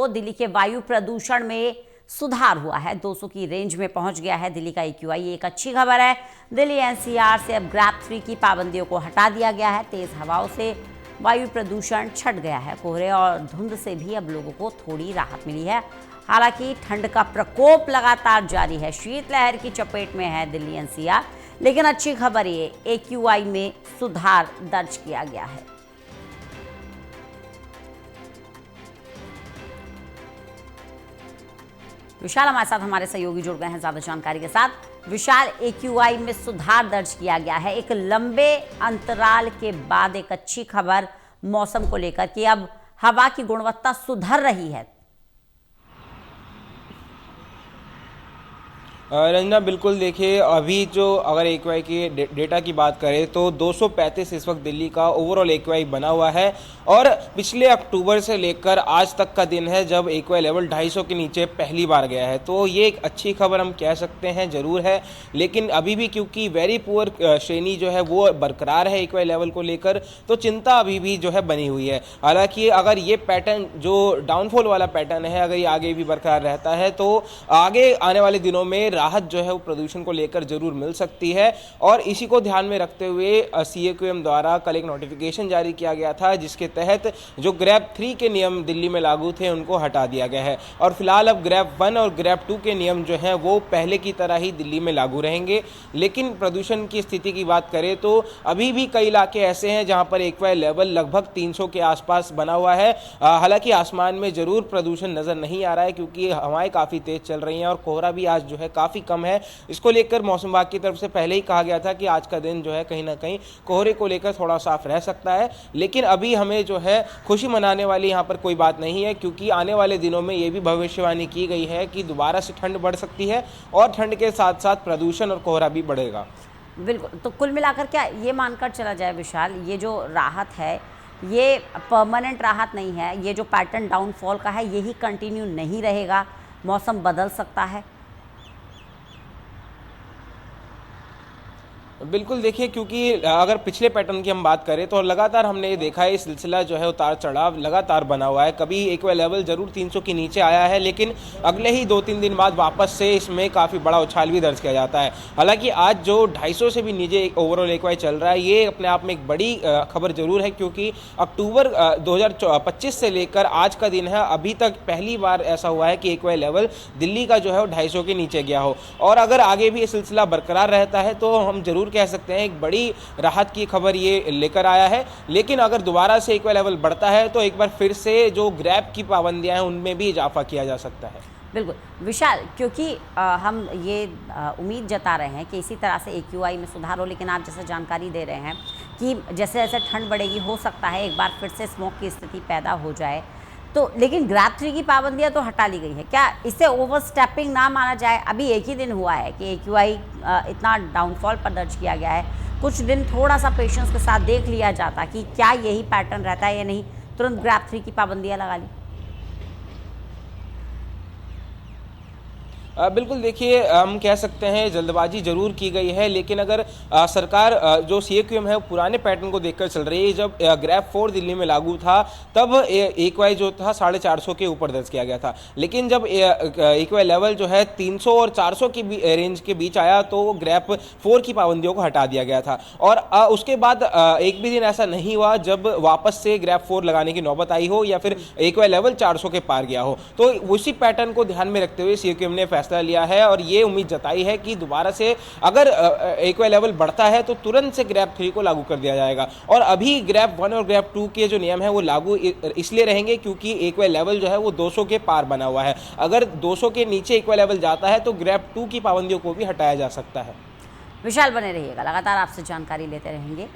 तो दिल्ली के वायु प्रदूषण में सुधार हुआ है, 200 की रेंज में पहुंच गया है दिल्ली का AQI। ये एक अच्छी खबर है। दिल्ली NCR से अब ग्रैप 3 की पाबंदियों को हटा दिया गया है। तेज हवाओं से वायु प्रदूषण छट गया है। कोहरे और धुंध से भी अब लोगों को थोड़ी राहत मिली है। हालांकि ठंड का प्रकोप लगातार जारी है। शीतलहर की चपेट में है दिल्ली NCR, लेकिन अच्छी खबर ये AQI में सुधार दर्ज किया गया है। विशाल हमारे साथ, हमारे सहयोगी जुड़ गए हैं ज्यादा जानकारी के साथ। विशाल, AQI में सुधार दर्ज किया गया है। एक लंबे अंतराल के बाद एक अच्छी खबर मौसम को लेकर कि अब हवा की गुणवत्ता सुधर रही है। रंजना, बिल्कुल देखिए, अभी जो अगर AQI की डेटा की बात करें तो 235 इस वक्त दिल्ली का ओवरऑल AQI बना हुआ है और पिछले अक्टूबर से लेकर आज तक का दिन है जब AQI लेवल 250 के नीचे पहली बार गया है। तो ये एक अच्छी खबर हम कह सकते हैं ज़रूर है, लेकिन अभी भी क्योंकि वेरी पुअर श्रेणी जो है वो बरकरार है AQI लेवल को लेकर, तो चिंता अभी भी जो है बनी हुई है। हालांकि अगर ये पैटर्न जो डाउनफॉल वाला पैटर्न है, अगर ये आगे भी बरकरार रहता है तो आगे आने वाले दिनों में राहत जो है वो प्रदूषण को लेकर जरूर मिल सकती है। और इसी को ध्यान में रखते हुए CAQM द्वारा कल एक नोटिफिकेशन जारी किया गया था, जिसके तहत जो ग्रैप 3 के नियम दिल्ली में लागू थे उनको हटा दिया गया है और फिलहाल अब ग्रैप 1 और ग्रैप 2 के नियम जो हैं वो पहले की तरह ही दिल्ली में लागू रहेंगे। लेकिन प्रदूषण की स्थिति की बात करें तो अभी भी कई इलाके ऐसे हैं जहां पर AQI लेवल लगभग 300 के आसपास बना हुआ है। हालांकि आसमान में जरूर प्रदूषण नजर नहीं आ रहा है क्योंकि हवाएं काफी तेज चल रही हैं और कोहरा भी आज जो है काफी कम है। इसको लेकर मौसम विभाग की तरफ से पहले ही कहा गया था कि आज का दिन जो है कहीं ना कहीं कोहरे को लेकर थोड़ा साफ रह सकता है। लेकिन अभी हमें जो है खुशी मनाने वाली यहाँ पर कोई बात नहीं है, क्योंकि आने वाले दिनों में ये भी भविष्यवाणी की गई है कि दोबारा से ठंड बढ़ सकती है और ठंड के साथ साथ प्रदूषण और कोहरा भी बढ़ेगा। बिल्कुल, तो कुल मिलाकर क्या ये मानकर चला जाए विशाल, ये जो राहत है ये परमानेंट राहत नहीं है, ये जो पैटर्न डाउनफॉल का है यही कंटिन्यू नहीं रहेगा, मौसम बदल सकता है? बिल्कुल देखिए, क्योंकि अगर पिछले पैटर्न की हम बात करें तो लगातार हमने ये देखा है, ये सिलसिला जो है उतार चढ़ाव लगातार बना हुआ है। कभी AQI लेवल जरूर 300 के नीचे आया है, लेकिन अगले ही 2-3 दिन बाद वापस से इसमें काफ़ी बड़ा उछाल भी दर्ज किया जाता है। हालांकि आज जो 250 से भी नीचे ओवरऑल AQI चल रहा है, ये अपने आप में एक बड़ी खबर जरूर है, क्योंकि अक्टूबर 2025 से लेकर आज का दिन है, अभी तक पहली बार ऐसा हुआ है कि AQI लेवल दिल्ली का जो है वो 250 के नीचे गया हो। और अगर आगे भी ये सिलसिला बरकरार रहता है तो हम जरूर कह सकते हैं एक बड़ी राहत की खबर ये लेकर आया है। लेकिन अगर दोबारा से AQI लेवल बढ़ता है तो एक बार फिर से जो ग्रैप की पाबंदियां हैं उनमें भी इजाफा किया जा सकता है। बिल्कुल विशाल, क्योंकि हम ये उम्मीद जता रहे हैं कि इसी तरह से AQI में सुधार हो, लेकिन आप जैसे जानकारी दे रहे हैं कि जैसे जैसे ठंड बढ़ेगी हो सकता है एक बार फिर से स्मोक की स्थिति पैदा हो जाए। तो लेकिन ग्रैप 3 की पाबंदियां तो हटा ली गई है, क्या इसे ओवरस्टेपिंग ना माना जाए? अभी एक ही दिन हुआ है कि AQI इतना डाउनफॉल पर दर्ज किया गया है। कुछ दिन थोड़ा सा पेशेंस के साथ देख लिया जाता कि क्या यही पैटर्न रहता है या नहीं, तुरंत ग्रैप 3 की पाबंदियां लगा ली। बिल्कुल देखिए, हम कह सकते हैं जल्दबाजी जरूर की गई है, लेकिन अगर सरकार जो CAQM है वो पुराने पैटर्न को देखकर चल रही है। जब ग्रैप 4 दिल्ली में लागू था तब AQI जो था 450 के ऊपर दर्ज किया गया था, लेकिन जब AQI लेवल जो है 300 और 400 की रेंज के बीच आया तो ग्रैप 4 की पाबंदियों को हटा दिया गया था। और उसके बाद एक भी दिन ऐसा नहीं हुआ जब वापस से ग्रैप 4 लगाने की नौबत आई हो या फिर AQI लेवल 400 के पार गया हो। तो उसी पैटर्न को ध्यान में रखते हुए CAQM ने फैसला लिया है और ये उम्मीद जताई है कि दोबारा से अगर AQI लेवल बढ़ता है तो तुरंत से ग्रैप 3 को लागू कर दिया जाएगा। और अभी ग्रैप 1 और ग्रैप 2 के जो नियम है वो लागू इसलिए रहेंगे क्योंकि AQI लेवल जो है वो 200 के पार बना हुआ है। अगर 200 के नीचे AQI लेवल जाता है तो ग्रैप 2 की पाबंदियों को भी हटाया जा सकता है। विशाल बने रहिएगा, लगातार आपसे जानकारी लेते रहेंगे।